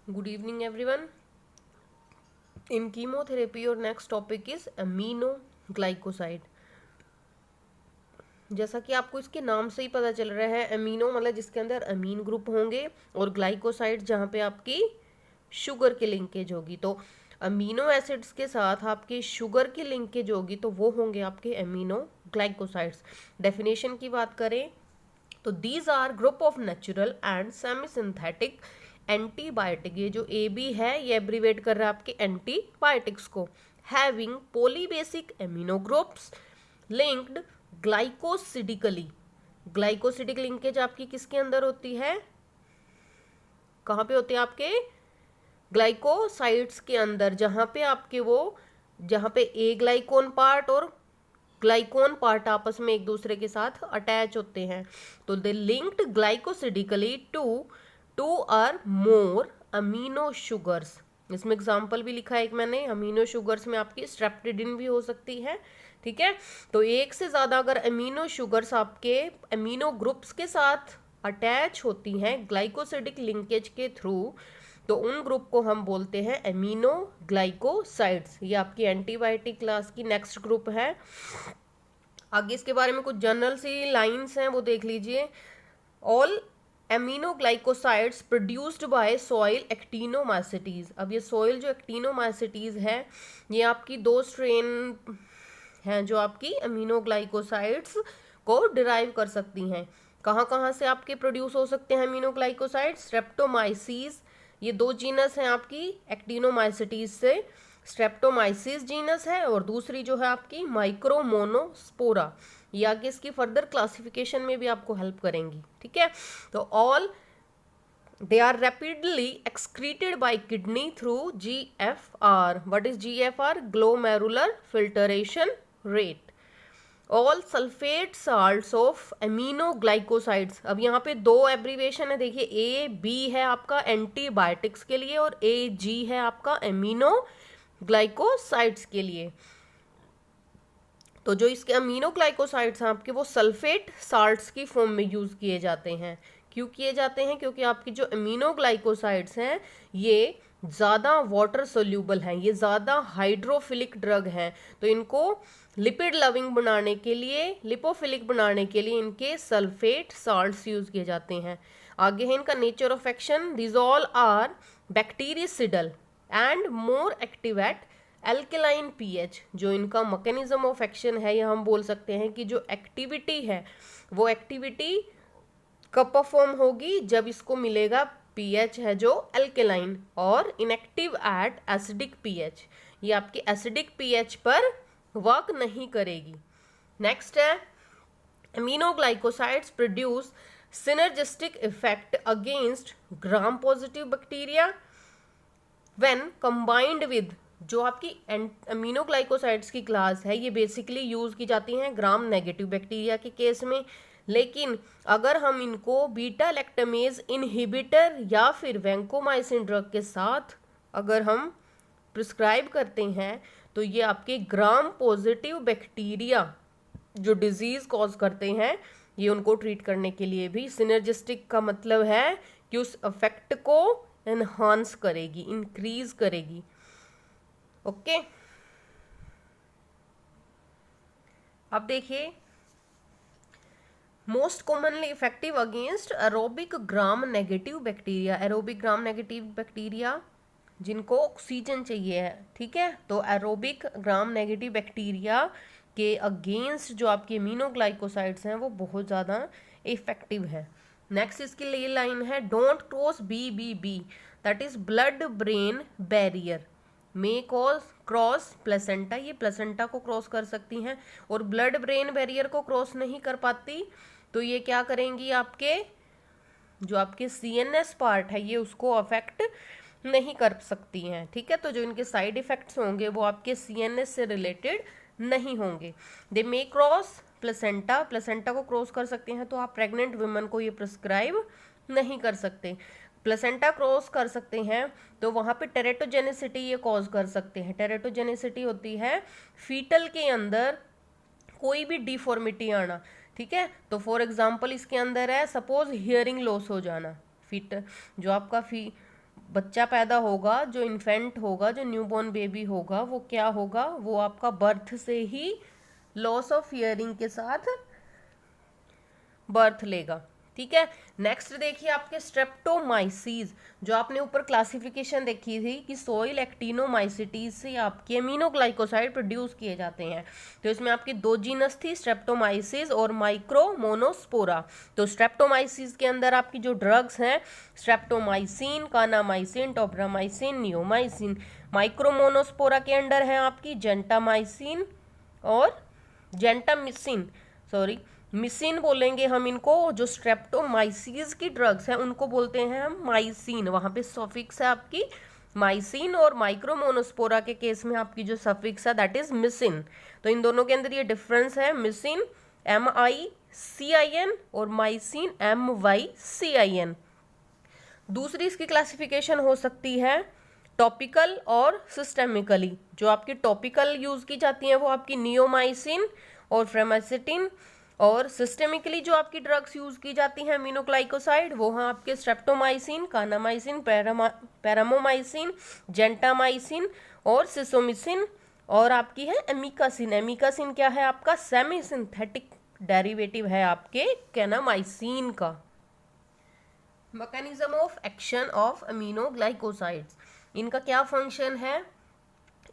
Good evening, everyone. In chemotherapy, your next topic is aminoglycoside. जैसा कि आपको इसके नाम से ही पता चल रहा है, अमीनो मतलब जिसके अंदर अमीन ग्रुप होंगे और ग्लाइकोसाइड जहाँ पे आपकी शुगर की लिंकेज होगी। तो अमीनो एसिड्स के साथ आपके शुगर की लिंकेज होगी तो वो होंगे आपके अमीनो ग्लाइकोसाइड्स। डेफिनेशन की बात करें तो these are group of natural and semi synthetic antibiotic. ये जो ए बी है ये एब्रीवेट कर रहा है आपके एंटीबायोटिक्स को। Having polybasic amino groups linked ग्लाइकोसिडिकली। Glycosidic linkage आपकी किसके अंदर होती है, कहाँ पे होती है आपके ग्लाइकोसाइड्स के अंदर, जहां पे आपके वो जहां पे ए ग्लाइकोन पार्ट और ग्लाइकोन पार्ट आपस में एक दूसरे के साथ अटैच होते हैं। तो they linked glycosidically to two or more amino sugars. इसमें एग्जांपल भी लिखा है एक मैंने, अमीनो शुगर्स में आपकी स्ट्रेप्टिडिन भी हो सकती है। ठीक है, तो एक से ज्यादा अगर अमीनो शुगर्स आपके अमीनो ग्रुप्स के साथ अटैच होती हैं ग्लाइकोसिडिक लिंकेज के थ्रू, तो उन ग्रुप को हम बोलते हैं एमिनो ग्लाइकोसाइड्स। ये आपकी एंटीबायोटिक क्लास की नेक्स्ट ग्रुप है। आगे इसके बारे में कुछ जनरल सी लाइंस हैं वो देख लीजिए। All amino glycosides produced by soil actinomycetes. अब ये सॉइल जो एक्टिनोमाइसिटीज है ये आपकी दो स्ट्रेन हैं जो आपकी अमीनो ग्लाइकोसाइड्स को डिराइव कर सकती हैं। कहाँ कहाँ से आपके प्रोड्यूस हो सकते हैं अमीनो ग्लाइकोसाइड्स? स्ट्रेप्टोमाइसीज, ये दो जीनस हैं आपकी एक्टिनोमाइसिटीज से। स्ट्रेप्टोमाइसिस जीनस है और दूसरी जो है आपकी माइक्रोमोनोस्पोरा। ये आगे इसकी फर्दर क्लासिफिकेशन में भी आपको हेल्प करेंगी। ठीक है, तो all they are rapidly excreted by kidney through GFR. What is GFR? Glomerular filtration rate. All sulfate salts of aminoglycosides. अब यहाँ पे दो एब्रीवेशन है, देखिए ए बी है आपका एंटीबायोटिक्स के लिए और ए जी है आपका अमीनो ग्लाइकोसाइड्स के लिए। तो जो इसके अमीनो ग्लाइकोसाइड्स हैं आपके वो सल्फेट साल्ट्स की फॉर्म में यूज किए जाते हैं। क्यों किए जाते हैं? क्योंकि आपकी जो अमीनो ग्लाइकोसाइड्स हैं ये ज़्यादा वाटर सोल्यूबल हैं, ये ज़्यादा हाइड्रोफिलिक ड्रग हैं, तो इनको लिपिड लविंग बनाने के लिए, लिपोफिलिक बनाने के लिए इनके सल्फेट साल्ट्स यूज किए जाते हैं। आगे है इनका nature of action. These all are bactericidal and more active at alkaline pH. जो इनका मैकेनिज्म ऑफ एक्शन है या हम बोल सकते हैं कि जो एक्टिविटी है वो एक्टिविटी कब परफॉर्म होगी? जब इसको मिलेगा पीएच है जो एल्केलाइन, और इनएक्टिव एट एसिडिक पीएच। ये आपकी एसिडिक पीएच पर वर्क नहीं करेगी। नेक्स्ट है amino glycosides produce synergistic effect against gram positive bacteria when combined with. जो आपकी अमीनो ग्लाइकोसाइड्स की क्लास है ये बेसिकली यूज की जाती हैं ग्राम नेगेटिव बैक्टीरिया के केस में, लेकिन अगर हम इनको बीटा लैक्टमेज इनहिबिटर या फिर वैंकोमाइसिन ड्रग के साथ अगर हम प्रिस्क्राइब करते हैं तो ये आपके ग्राम पॉजिटिव बैक्टीरिया जो डिजीज कॉज करते हैं ये उनको ट्रीट करने के लिए भी सिनर्जिस्टिक का मतलब है कि उस इफेक्ट को एनहांस करेगी, इंक्रीज करेगी। ओके, अब देखिए most commonly effective against aerobic gram negative bacteria. Aerobic gram negative bacteria जिनको ऑक्सीजन चाहिए है, ठीक है, तो एरोबिक ग्राम नेगेटिव बैक्टीरिया के अगेंस्ट जो आपके अमीनोग्लाइकोसाइड्स हैं वो बहुत ज़्यादा इफेक्टिव है। नेक्स्ट इसके लिए लाइन है don't cross BBB, that is blood brain barrier, may cross placenta. ये प्लेसेंटा को क्रॉस कर सकती हैं और ब्लड ब्रेन बैरियर को क्रॉस नहीं कर पाती, तो ये क्या करेंगी आपके जो आपके CNS पार्ट है ये उसको अफेक्ट नहीं कर सकती हैं। ठीक है, तो जो इनके साइड इफेक्ट्स होंगे वो आपके CNS से रिलेटेड नहीं होंगे। दे मे क्रॉस प्लेसेंटा, प्लेसेंटा को क्रॉस कर सकते हैं, तो आप प्रेग्नेंट वुमेन को ये प्रिस्क्राइब नहीं कर सकते। प्लेसेंटा क्रॉस कर सकते हैं तो वहाँ पे टेरेटोजेनिसिटी ये कॉज कर सकते हैं। टेरेटोजेनिसिटी होती है फीटल के अंदर कोई भी डिफॉर्मिटी आना। ठीक है, तो फॉर एग्जांपल इसके अंदर है सपोज हियरिंग लॉस हो जाना, फीट जो आपका बच्चा पैदा होगा, जो इन्फेंट होगा, जो न्यूबॉर्न बेबी होगा, वो क्या होगा, वो आपका बर्थ से ही लॉस ऑफ हियरिंग के साथ बर्थ लेगा। ठीक है, नेक्स्ट देखिए आपके स्ट्रेप्टोमाइसीज, जो आपने ऊपर क्लासिफिकेशन देखी थी कि सोइल एक्टिनोमाइसिटीज से आपके अमीनोग्लाइकोसाइड प्रोड्यूस किए जाते हैं। तो इसमें आपकी दो जीनस थी, स्ट्रेप्टोमाइसिस और माइक्रोमोनोस्पोरा। तो स्ट्रेप्टोमाइसिस के अंदर आपकी जो ड्रग्स हैं, स्ट्रेप्टोमाइसिन, कानामाइसिन, टोब्रामाइसिन, नियोमाइसिन। माइक्रोमोनोस्पोरा के अंडर है आपकी जेंटामाइसिन और जेंटामिसिन, सॉरी मिसिन बोलेंगे हम इनको। जो स्ट्रेप्टोमाइसिस की ड्रग्स हैं उनको बोलते हैं हम माइसिन, वहां पे सफिक्स है आपकी माइसिन, और माइक्रोमोनोस्पोरा के केस में आपकी जो सफिक्स है दैट इज मिसिन। तो इन दोनों के अंदर ये डिफरेंस है, मिसिन MICIN और माइसिन MYCIN। दूसरी इसकी क्लासिफिकेशन हो सकती है टॉपिकल और सिस्टेमिकली। जो आपकी टॉपिकल यूज की जाती है वो आपकी नियोमाइसिन और फ्रेमासिटिन, और सिस्टेमिकली जो आपकी ड्रग्स यूज की जाती हैं अमीनोग्लाइकोसाइड, वो हैं आपके स्ट्रेप्टोमाइसिन, कानामाइसिन, पैरामोमाइसिन, जेंटामाइसिन और सिसोमिसिन, और आपकी है एमिकासिन। एमिकासिन क्या है आपका, सेमी सिंथेटिक डेरिवेटिव है आपके कैनामाइसिन का। Mechanism of action of aminoglycosides, इनका क्या फंक्शन है,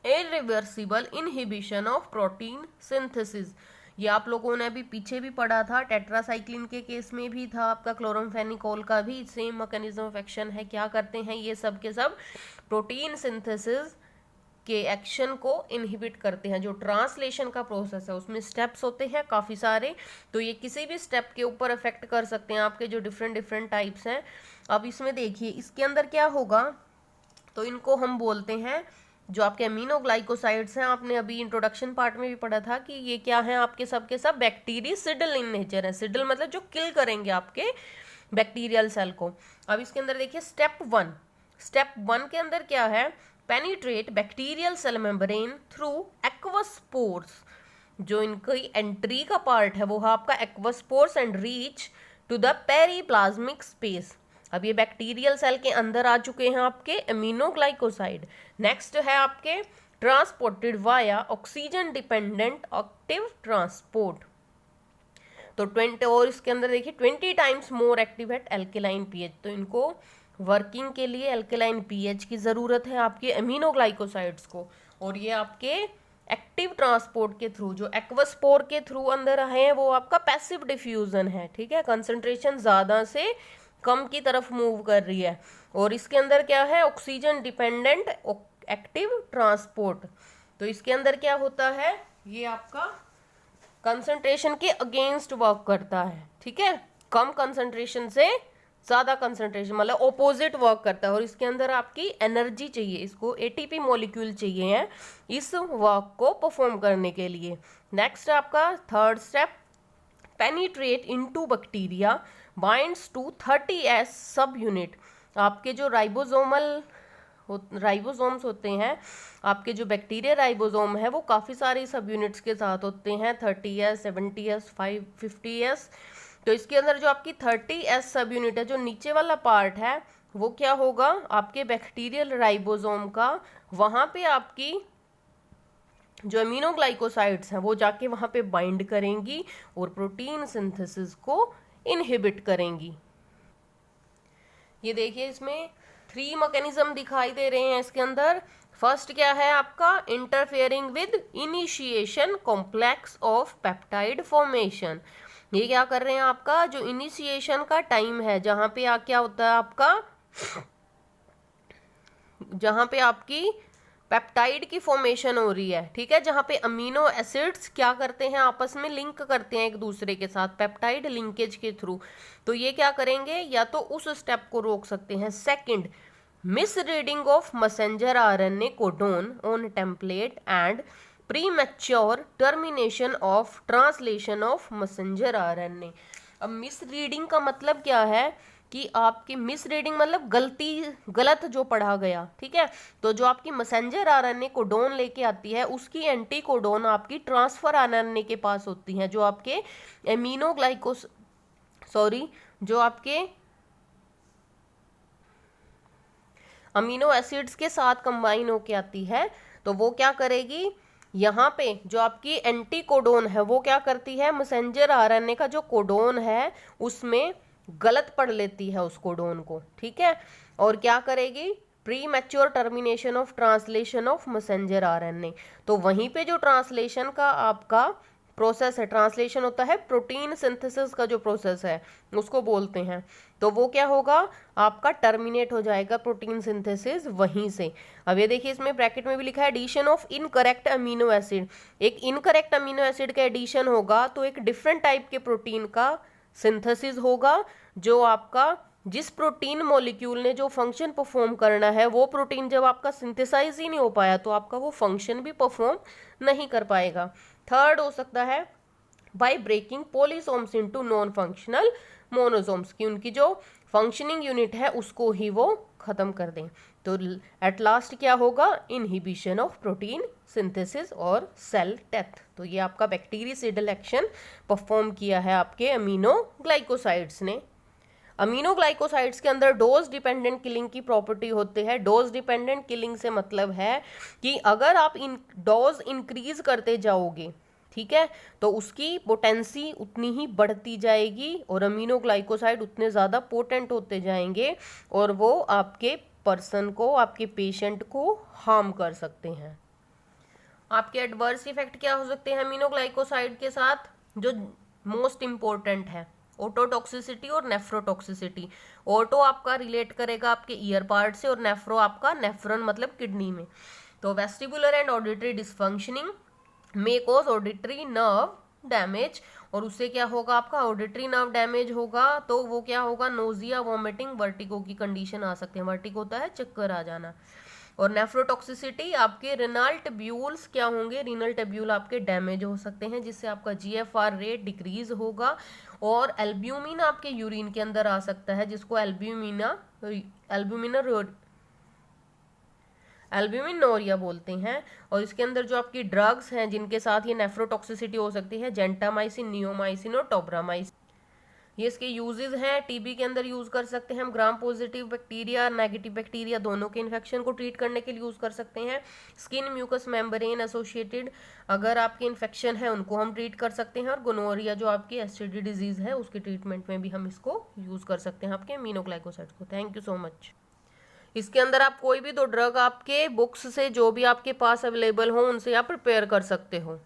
irreversible inhibition of protein synthesis. ये आप लोगों ने अभी पीछे भी पढ़ा था, टेट्रासाइक्लिन के केस में भी था आपका, क्लोरमफेनिकोल का भी सेम मैकेनिज्म ऑफ एक्शन है। क्या करते हैं ये सब के सब, प्रोटीन सिंथेसिस के एक्शन को इनहिबिट करते हैं। जो ट्रांसलेशन का प्रोसेस है उसमें स्टेप्स होते हैं काफ़ी सारे, तो ये किसी भी स्टेप के ऊपर अफेक्ट कर सकते हैं आपके जो डिफरेंट टाइप्स हैं। अब इसमें देखिए इसके अंदर क्या होगा, तो इनको हम बोलते हैं जो आपके अमीनोग्लाइकोसाइड्स हैं, आपने अभी इंट्रोडक्शन पार्ट में भी पढ़ा था कि ये क्या है आपके सब के सब बैक्टीरियसिडल इन नेचर है। सिडल मतलब जो किल करेंगे आपके बैक्टीरियल सेल को। अब इसके अंदर देखिए स्टेप वन के अंदर क्या है, penetrate bacterial cell membrane through aqueous pores. जो इनकी एंट्री का पार्ट है वो है आपका aqueous pores and reach to the periplasmic space. अब ये बैक्टीरियल सेल के अंदर आ चुके हैं आपके अमीनोग्लाइकोसाइड। नेक्स्ट है आपके transported via oxygen dependent active transport. तो 20, और इसके अंदर देखिए 20 times more active at alkaline pH. तो इनको वर्किंग के लिए एल्केलाइन पीएच की ज़रूरत है आपके अमीनोग्लाइकोसाइड्स को, और ये आपके एक्टिव ट्रांसपोर्ट के थ्रू, जो एक्वस्पोर के थ्रू अंदर है वो आपका पैसिव डिफ्यूजन है। ठीक है, कंसंट्रेशन ज़्यादा से कम की तरफ मूव कर रही है, और इसके अंदर क्या है, ऑक्सीजन डिपेंडेंट एक्टिव ट्रांसपोर्ट। तो इसके अंदर क्या होता है, ये आपका कंसंट्रेशन के अगेंस्ट वर्क करता है। ठीक है, कम कंसंट्रेशन से ज़्यादा कंसंट्रेशन मतलब ऑपोजिट वर्क करता है, और इसके अंदर आपकी एनर्जी चाहिए, इसको ATP मॉलिक्यूल चाहिए है इस वर्क को परफॉर्म करने के लिए। नेक्स्ट आपका third step, penetrate into bacteria binds to 30S सब यूनिट। आपके जो राइबोसोम्स होते हैं, आपके जो बैक्टीरिया राइबोसोम है वो काफ़ी सारी सब यूनिट्स के साथ होते हैं, 30S, 70S, 50S। तो इसके अंदर जो आपकी 30S सब यूनिट है, जो नीचे वाला पार्ट है वो क्या होगा आपके बैक्टीरियल राइबोसोम का, वहाँ पे आपकी जो अमीनोग्लाइकोसाइड्स हैं वो जाके वहाँ पे बाइंड करेंगी और प्रोटीन सिंथेसिस को इनहिबिट करेंगी। ये देखिए इसमें 3 मैकेनिज्म दिखाई दे रहे हैं इसके अंदर। फर्स्ट क्या है आपका, interfering with initiation complex of peptide formation. ये क्या कर रहे हैं, आपका जो इनिशिएशन का टाइम है, जहाँ पे क्या होता है आपका, जहाँ पे आपकी पेप्टाइड की फॉर्मेशन हो रही है। ठीक है, जहाँ पे अमीनो एसिड्स क्या करते हैं, आपस में लिंक करते हैं एक दूसरे के साथ पेप्टाइड लिंकेज के थ्रू। तो ये क्या करेंगे, या तो उस स्टेप को रोक सकते हैं। Second, miss reading of messenger RNA codon on template and premature termination of translation of messenger RNA। अब मिस रीडिंग का मतलब क्या है कि आपकी मिस रीडिंग मतलब गलत जो पढ़ा गया। ठीक है, तो जो आपकी मैसेंजर RNA कोडोन लेके आती है उसकी एंटी कोडोन आपकी ट्रांसफर RNA के पास होती हैं, जो आपके जो आपके अमीनो एसिड्स के साथ कंबाइन होके आती है, तो वो क्या करेगी, यहाँ पे जो आपकी एंटी कोडोन है वो क्या करती है, मैसेंजर आरएनए का जो कोडोन है उसमें गलत पढ़ लेती है उस कोडोन को, ठीक है, और क्या करेगी, pre mature termination of translation of messenger RNA. तो वहीं पे जो ट्रांसलेशन का आपका प्रोसेस है, ट्रांसलेशन होता है प्रोटीन सिंथेसिस का जो प्रोसेस है उसको बोलते हैं, तो वो क्या होगा, आपका टर्मिनेट हो जाएगा प्रोटीन सिंथेसिस वहीं से। अब ये देखिए इसमें ब्रैकेट में भी लिखा है addition of incorrect amino acid. एक इनकरेक्ट अमीनो एसिड का एडिशन होगा तो एक डिफरेंट टाइप के प्रोटीन का सिंथेसिस होगा, जो आपका जिस प्रोटीन मॉलिक्यूल ने जो फंक्शन परफॉर्म करना है वो प्रोटीन जब आपका सिंथेसाइज ही नहीं हो पाया तो आपका वो फंक्शन भी परफॉर्म नहीं कर पाएगा। थर्ड हो सकता है by breaking polysomes into non functional monosomes, की उनकी जो फंक्शनिंग यूनिट है उसको ही वो खत्म कर दें। तो एट लास्ट क्या होगा, इनहिबिशन ऑफ प्रोटीन सिंथेसिस और सेल डेथ। तो ये आपका बैक्टीरियासिडल एक्शन परफॉर्म किया है आपके अमीनो ग्लाइकोसाइड्स ने। अमीनो ग्लाइकोसाइड्स के अंदर डोज डिपेंडेंट किलिंग की प्रॉपर्टी होती है। डोज डिपेंडेंट किलिंग से मतलब है कि अगर आप इन डोज इंक्रीज करते जाओगे, ठीक है, तो उसकी पोटेंसी उतनी ही बढ़ती जाएगी और अमीनो ग्लाइकोसाइड उतने ज़्यादा पोटेंट होते जाएंगे और वो आपके पर्सन को, आपके पेशेंट को हार्म कर सकते हैं। आपके एडवर्स इफेक्ट क्या हो सकते हैं अमीनो ग्लाइकोसाइड के साथ, जो मोस्ट इंपॉर्टेंट है, ओटोटॉक्सिसिटी और नेफ्रोटॉक्सिसिटी। ओटो आपका रिलेट करेगा आपके ईयर पार्ट से और नेफ्रो आपका नेफ्रॉन मतलब किडनी में। तो vestibular and auditory dysfunctioning may cause auditory nerve damage, और उससे क्या होगा, आपका ऑडिटरी नर्व डैमेज होगा तो वो क्या होगा, नोजिया, वॉमिटिंग, वर्टिगो की कंडीशन आ सकते हैं। वर्टिगो होता है चक्कर आ जाना। और नेफ्रोटॉक्सिसिटी आपके रिनल टेब्यूल्स क्या होंगे, रीनल टेब्यूल आपके डैमेज हो सकते हैं जिससे आपका जीएफआर रेट डिक्रीज होगा। और एल्ब्यूमिन आपके यूरिन के अंदर आ सकता है जिसको एल्ब्यूमिनोरिया बोलते हैं। और इसके अंदर जो आपकी ड्रग्स हैं जिनके साथ ये नेफ्रोटॉक्सिसिटी हो सकती है, जेंटामाइसिन, नियोमाइसिन और टोब्रामाइसिन, ये इसके यूजेस हैं। टीबी के अंदर यूज कर सकते हैं हम, gram positive bacteria, negative bacteria दोनों के इन्फेक्शन को ट्रीट करने के लिए यूज कर सकते हैं। स्किन म्यूकस मेम्ब्रेन एसोसिएटेड अगर आपकी इन्फेक्शन है उनको हम ट्रीट कर सकते हैं। और गोनोरिया जो आपकी एसटीडी डिजीज है उसके ट्रीटमेंट में भी हम इसको यूज कर सकते हैं आपके अमीनोग्लाइकोसाइड्स को। Thank you so much. इसके अंदर आप कोई भी दो ड्रग आपके बुक्स से जो भी आपके पास अवेलेबल हो उनसे आप प्रिपेयर कर सकते हो।